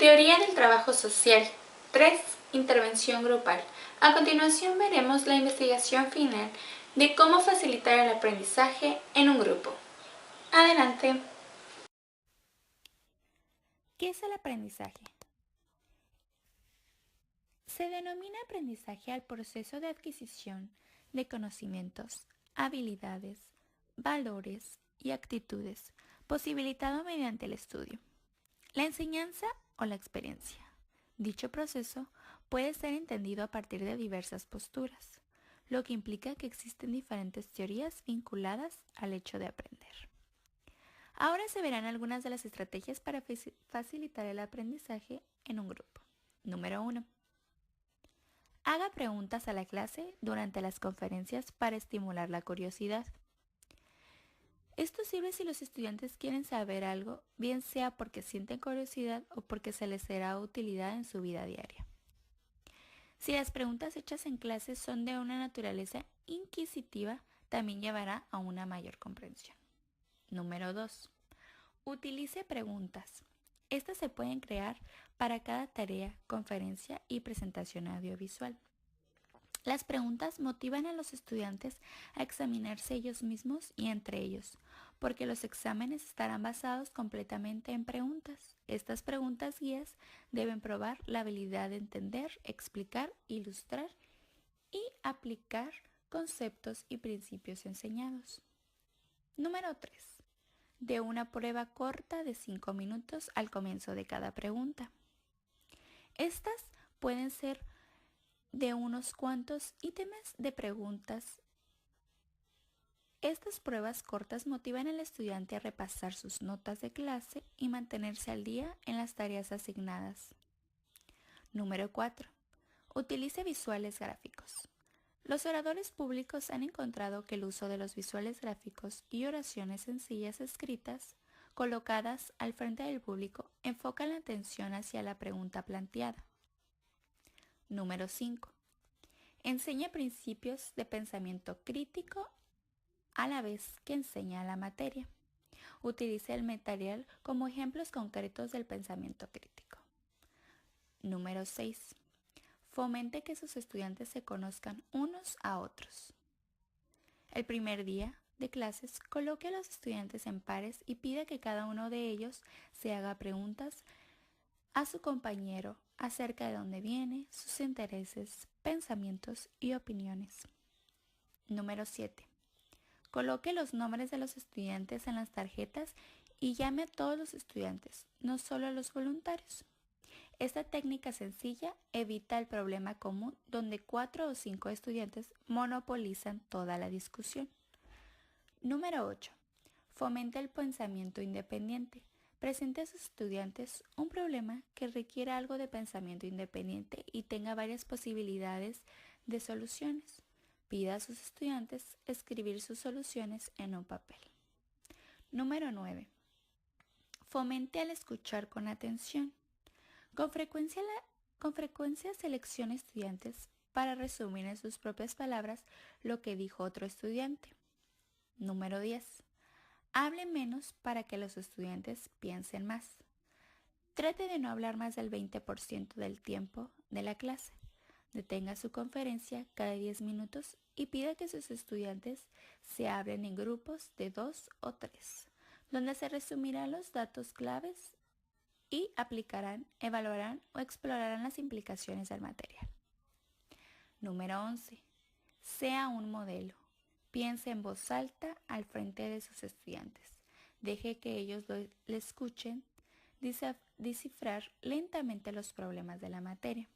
Teoría del trabajo social. 3. Intervención grupal. A continuación veremos la investigación final de cómo facilitar el aprendizaje en un grupo. Adelante. ¿Qué es el aprendizaje? Se denomina aprendizaje al proceso de adquisición de conocimientos, habilidades, valores y actitudes, posibilitado mediante el estudio, la enseñanza o la experiencia. Dicho proceso puede ser entendido a partir de diversas posturas, lo que implica que existen diferentes teorías vinculadas al hecho de aprender. Ahora se verán algunas de las estrategias para facilitar el aprendizaje en un grupo. Número 1. Haga preguntas a la clase durante las conferencias para estimular la curiosidad. Esto sirve si los estudiantes quieren saber algo, bien sea porque sienten curiosidad o porque se les será de utilidad en su vida diaria. Si las preguntas hechas en clase son de una naturaleza inquisitiva, también llevará a una mayor comprensión. Número 2. Utilice preguntas. Estas se pueden crear para cada tarea, conferencia y presentación audiovisual. Las preguntas motivan a los estudiantes a examinarse ellos mismos y entre ellos, porque los exámenes estarán basados completamente en preguntas. Estas preguntas guías deben probar la habilidad de entender, explicar, ilustrar y aplicar conceptos y principios enseñados. Número 3. De una prueba corta de 5 minutos al comienzo de cada pregunta. Estas pueden ser de unos cuantos ítems de preguntas. Estas pruebas cortas motivan al estudiante a repasar sus notas de clase y mantenerse al día en las tareas asignadas. Número 4. Utilice visuales gráficos. Los oradores públicos han encontrado que el uso de los visuales gráficos y oraciones sencillas escritas, colocadas al frente del público, enfocan la atención hacia la pregunta planteada. Número 5. Enseña principios de pensamiento crítico a la vez que enseña la materia. Utilice el material como ejemplos concretos del pensamiento crítico. Número 6. Fomente que sus estudiantes se conozcan unos a otros. El primer día de clases, coloque a los estudiantes en pares y pida que cada uno de ellos se haga preguntas a su compañero acerca de dónde viene, sus intereses, pensamientos y opiniones. Número 7. Coloque los nombres de los estudiantes en las tarjetas y llame a todos los estudiantes, no solo a los voluntarios. Esta técnica sencilla evita el problema común donde 4 o 5 estudiantes monopolizan toda la discusión. Número 8. Fomente el pensamiento independiente. Presente a sus estudiantes un problema que requiera algo de pensamiento independiente y tenga varias posibilidades de soluciones. Pida a sus estudiantes escribir sus soluciones en un papel. Número 9. Fomente al escuchar con atención. Con frecuencia seleccione estudiantes para resumir en sus propias palabras lo que dijo otro estudiante. Número 10. Hable menos para que los estudiantes piensen más. Trate de no hablar más del 20% del tiempo de la clase. Detenga su conferencia cada 10 minutos y pida que sus estudiantes se hablen en grupos de 2 o 3, donde se resumirán los datos claves y aplicarán, evaluarán o explorarán las implicaciones del material. Número 11. Sea un modelo. Piense en voz alta al frente de sus estudiantes. Deje que ellos le escuchen descifrar lentamente los problemas de la materia.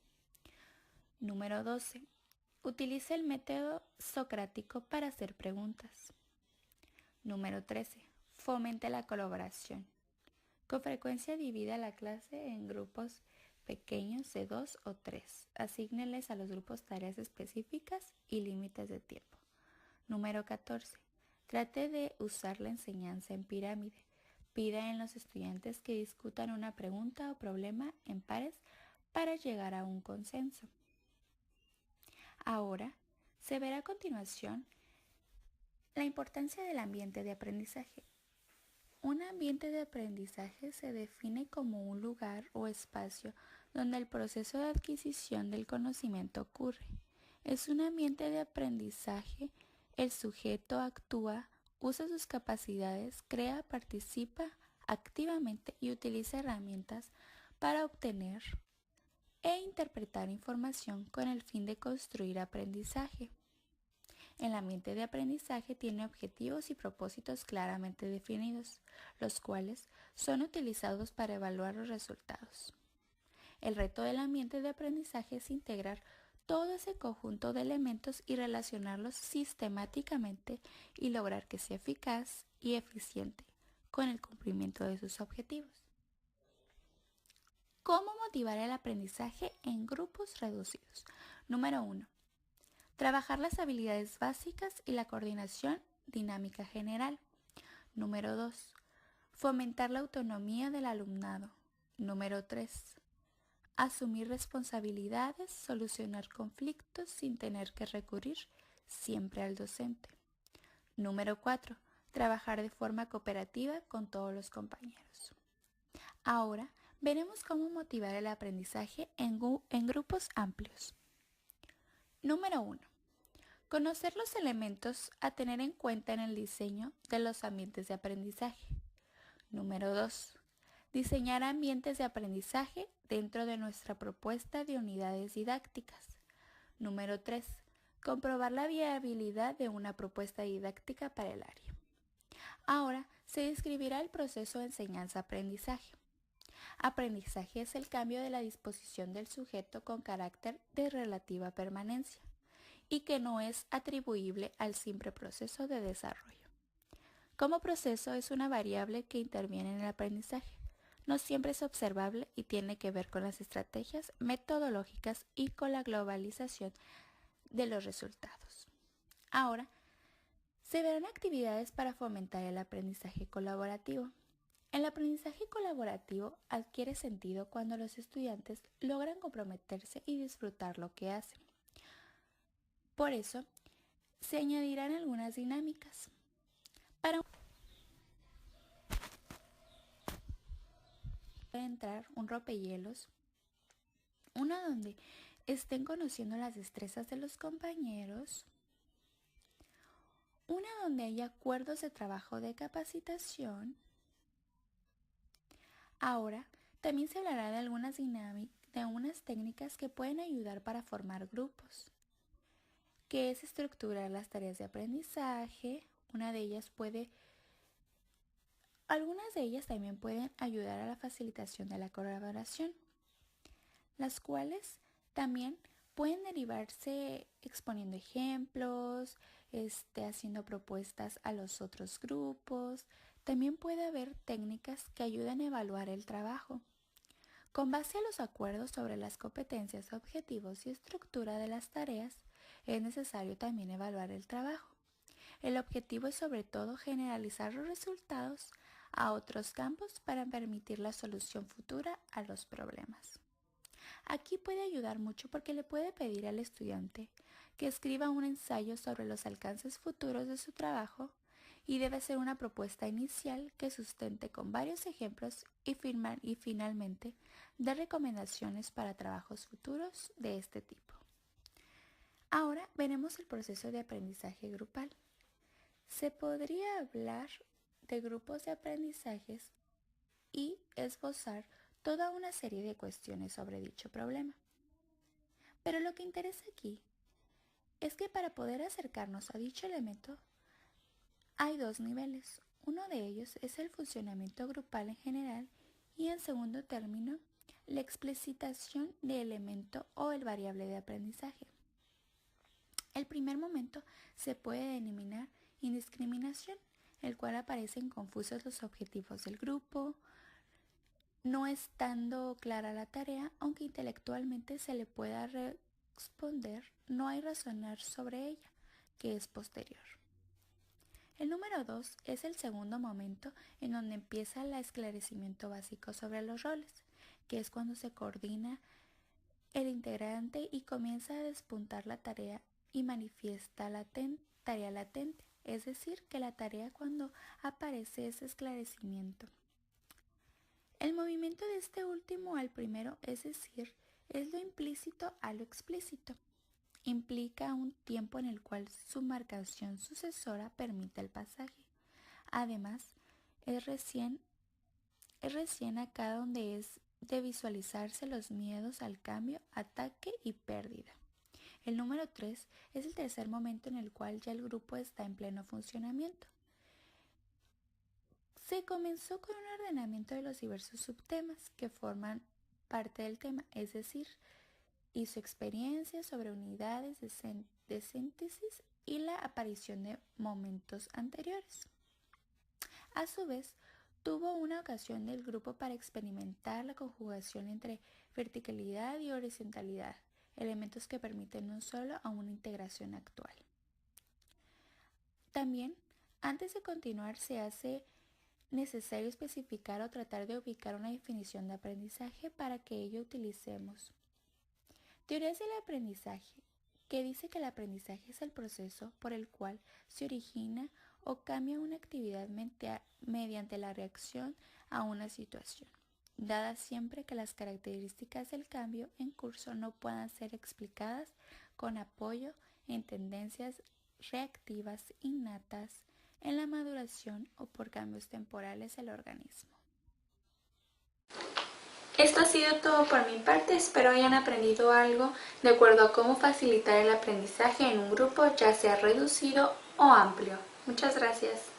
Número 12. Utilice el método socrático para hacer preguntas. Número 13. Fomente la colaboración. Con frecuencia divida la clase en grupos pequeños de 2 o 3. Asígneles a los grupos tareas específicas y límites de tiempo. Número 14. Trate de usar la enseñanza en pirámide. Pida en los estudiantes que discutan una pregunta o problema en pares para llegar a un consenso. Ahora, se verá a continuación la importancia del ambiente de aprendizaje. Un ambiente de aprendizaje se define como un lugar o espacio donde el proceso de adquisición del conocimiento ocurre. Es un ambiente de aprendizaje, el sujeto actúa, usa sus capacidades, crea, participa activamente y utiliza herramientas para obtener e interpretar información con el fin de construir aprendizaje. El ambiente de aprendizaje tiene objetivos y propósitos claramente definidos, los cuales son utilizados para evaluar los resultados. El reto del ambiente de aprendizaje es integrar todo ese conjunto de elementos y relacionarlos sistemáticamente y lograr que sea eficaz y eficiente con el cumplimiento de sus objetivos. ¿Cómo motivar el aprendizaje en grupos reducidos? Número 1. Trabajar las habilidades básicas y la coordinación dinámica general. Número 2. Fomentar la autonomía del alumnado. Número 3. Asumir responsabilidades, solucionar conflictos sin tener que recurrir siempre al docente. Número 4. Trabajar de forma cooperativa con todos los compañeros. Ahora veremos cómo motivar el aprendizaje en grupos amplios. Número 1. Conocer los elementos a tener en cuenta en el diseño de los ambientes de aprendizaje. Número 2. Diseñar ambientes de aprendizaje dentro de nuestra propuesta de unidades didácticas. Número 3. Comprobar la viabilidad de una propuesta didáctica para el área. Ahora se describirá el proceso de enseñanza-aprendizaje. Aprendizaje es el cambio de la disposición del sujeto con carácter de relativa permanencia y que no es atribuible al simple proceso de desarrollo. Como proceso es una variable que interviene en el aprendizaje. No siempre es observable y tiene que ver con las estrategias metodológicas y con la globalización de los resultados. Ahora, se verán actividades para fomentar el aprendizaje colaborativo. El aprendizaje colaborativo adquiere sentido cuando los estudiantes logran comprometerse y disfrutar lo que hacen. Por eso, se añadirán algunas dinámicas. Para entrar un rompehielos, una donde estén conociendo las destrezas de los compañeros, una donde haya acuerdos de trabajo de capacitación. Ahora, también se hablará de algunas técnicas que pueden ayudar para formar grupos, que es estructurar las tareas de aprendizaje. Algunas de ellas también pueden ayudar a la facilitación de la colaboración, las cuales también pueden derivarse exponiendo ejemplos, haciendo propuestas a los otros grupos. También puede haber técnicas que ayuden a evaluar el trabajo. Con base a los acuerdos sobre las competencias, objetivos y estructura de las tareas, es necesario también evaluar el trabajo. El objetivo es sobre todo generalizar los resultados a otros campos para permitir la solución futura a los problemas. Aquí puede ayudar mucho porque le puede pedir al estudiante que escriba un ensayo sobre los alcances futuros de su trabajo y debe ser una propuesta inicial que sustente con varios ejemplos y finalmente dé recomendaciones para trabajos futuros de este tipo. Ahora veremos el proceso de aprendizaje grupal. Se podría hablar de grupos de aprendizajes y esbozar toda una serie de cuestiones sobre dicho problema. Pero lo que interesa aquí es que para poder acercarnos a dicho elemento hay dos niveles. Uno de ellos es el funcionamiento grupal en general y en segundo término la explicitación del elemento o el variable de aprendizaje. El primer momento se puede denominar indiscriminación, el cual aparecen confusos los objetivos del grupo, no estando clara la tarea, aunque intelectualmente se le pueda responder, no hay razonar sobre ella, que es posterior. El número 2 es el segundo momento en donde empieza el esclarecimiento básico sobre los roles, que es cuando se coordina el integrante y comienza a despuntar la tarea y manifiesta tarea latente. es decir, que la tarea cuando aparece es esclarecimiento. El movimiento de este último al primero, es decir, es lo implícito a lo explícito. Implica un tiempo en el cual su marcación sucesora permite el pasaje. Además, es recién acá donde es de visualizarse los miedos al cambio, ataque y pérdida. El número 3 es el tercer momento en el cual ya el grupo está en pleno funcionamiento. Se comenzó con un ordenamiento de los diversos subtemas que forman parte del tema, es decir, hizo experiencias sobre unidades de síntesis y la aparición de momentos anteriores. A su vez, tuvo una ocasión del grupo para experimentar la conjugación entre verticalidad y horizontalidad, elementos que permiten no solo a una integración actual. También, antes de continuar, se hace necesario especificar o tratar de ubicar una definición de aprendizaje. Para que ello utilicemos teorías del aprendizaje, que dice que el aprendizaje es el proceso por el cual se origina o cambia una actividad mediante la reacción a una situación, dada siempre que las características del cambio en curso no puedan ser explicadas con apoyo en tendencias reactivas innatas en la maduración o por cambios temporales del organismo. Esto ha sido todo por mi parte, espero hayan aprendido algo de acuerdo a cómo facilitar el aprendizaje en un grupo, ya sea reducido o amplio. Muchas gracias.